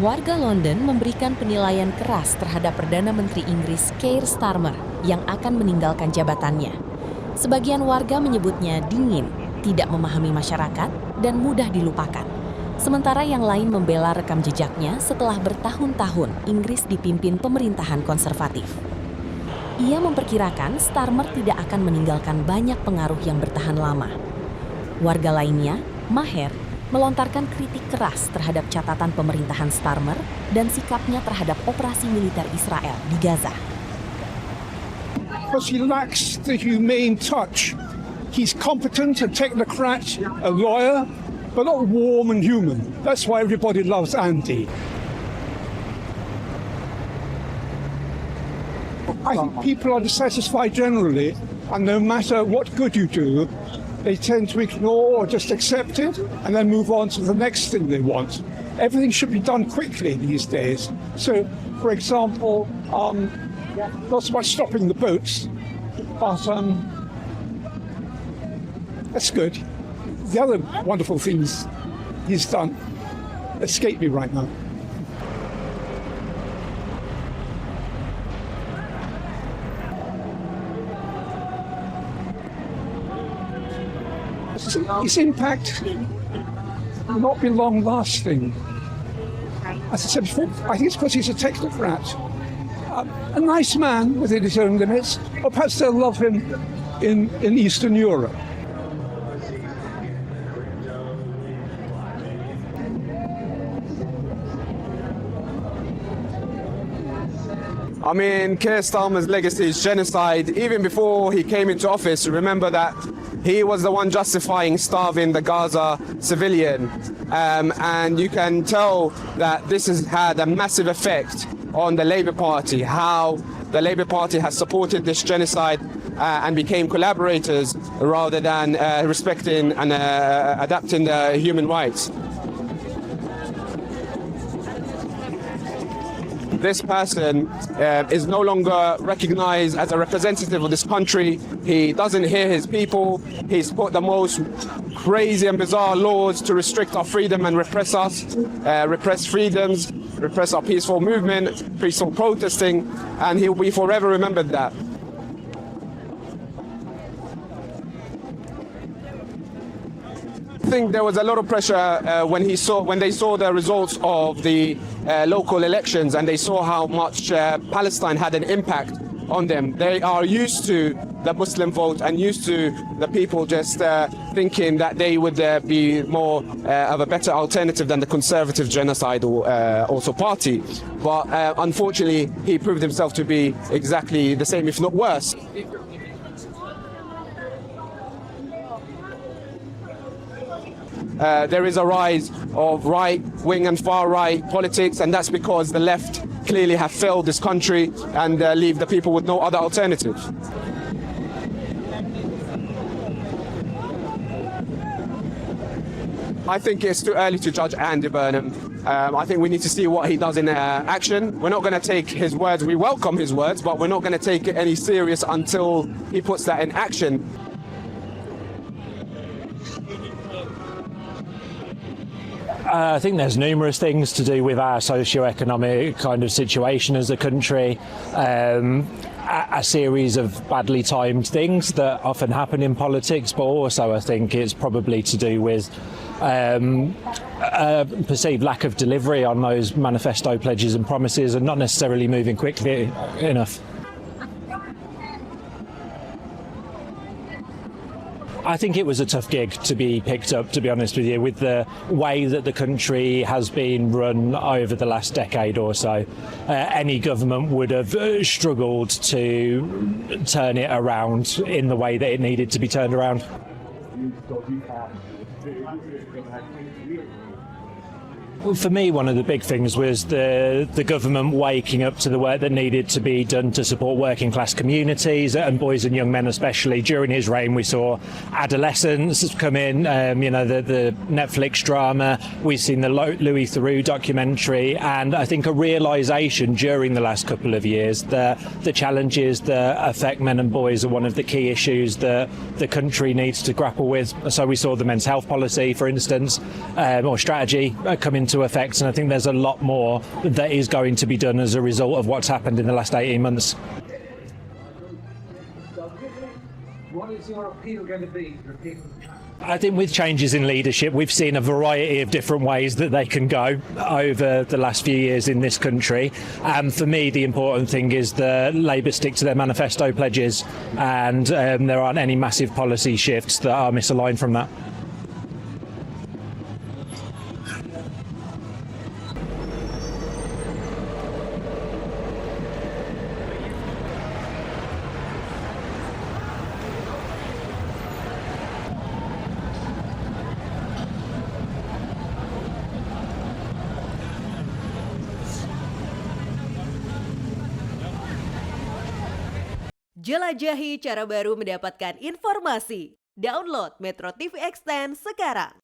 Warga London memberikan penilaian keras terhadap Perdana Menteri Inggris Keir Starmer yang akan meninggalkan jabatannya. Sebagian warga menyebutnya dingin, tidak memahami masyarakat, dan mudah dilupakan. Sementara yang lain membela rekam jejaknya setelah bertahun-tahun Inggris dipimpin pemerintahan konservatif. Ia memperkirakan Starmer tidak akan meninggalkan banyak pengaruh yang bertahan lama. Warga lainnya, Maher, melontarkan kritik keras terhadap catatan pemerintahan Starmer dan sikapnya terhadap operasi militer Israel di Gaza. Because he lacks the humane touch. He's competent, a technocrat, a lawyer, but not warm and human. That's why everybody loves Andy. I think people are dissatisfied generally, and no matter what good you do, they tend to ignore or just accept it and then move on to the next thing they want. Everything should be done quickly these days. So, for example, not so much stopping the boats, but that's good. The other wonderful things he's done escape me right now. His impact will not be long-lasting. As I said before, I think it's because he's a technocrat. A nice man within his own limits, or perhaps they'll love him in Eastern Europe. I mean, Keir Starmer's legacy is genocide. Even before he came into office, remember that he was the one justifying starving the Gaza civilian. And you can tell that this has had a massive effect on the Labour Party, how the Labour Party has supported this genocide and became collaborators rather than respecting and adapting the human rights. This person is no longer recognized as a representative of this country. He doesn't hear his people. He's put the most crazy and bizarre laws to restrict our freedom and repress us, repress freedoms, repress our peaceful movement, peaceful protesting, and he'll be forever remembered that. I think there was a lot of pressure when they saw the results of the local elections, and they saw how much Palestine had an impact on them. They are used to the Muslim vote and used to the people just thinking that they would be more of a better alternative than the conservative genocidal also party. But unfortunately, he proved himself to be exactly the same, if not worse. There is a rise of right-wing and far-right politics, and that's because the left clearly have failed this country and leave the people with no other alternative. I think it's too early to judge Andy Burnham. I think we need to see what he does in action. We're not going to take his words. We welcome his words, but we're not going to take it any serious until he puts that in action. I think there's numerous things to do with our socio-economic kind of situation as a country. A series of badly timed things that often happen in politics, but also I think it's probably to do with a perceived lack of delivery on those manifesto pledges and promises, and not necessarily moving quickly enough. I think it was a tough gig to be picked up, to be honest with you, with the way that the country has been run over the last decade or so. Any government would have struggled to turn it around in the way that it needed to be turned around. For me, one of the big things was the government waking up to the work that needed to be done to support working class communities and boys and young men especially. During his reign, we saw adolescents come in, the Netflix drama, we've seen the Louis Theroux documentary, and I think a realisation during the last couple of years that the challenges that affect men and boys are one of the key issues that the country needs to grapple with. So we saw the men's health policy, for instance, or strategy come into into effect, and I think there's a lot more that is going to be done as a result of what's happened in the last 18 months. What is your appeal going to be to the people? I think with changes in leadership, we've seen a variety of different ways that they can go over the last few years in this country. And for me, the important thing is that Labour stick to their manifesto pledges, and there aren't any massive policy shifts that are misaligned from that. Jelajahi cara baru mendapatkan informasi. Download MetroTV Extend sekarang.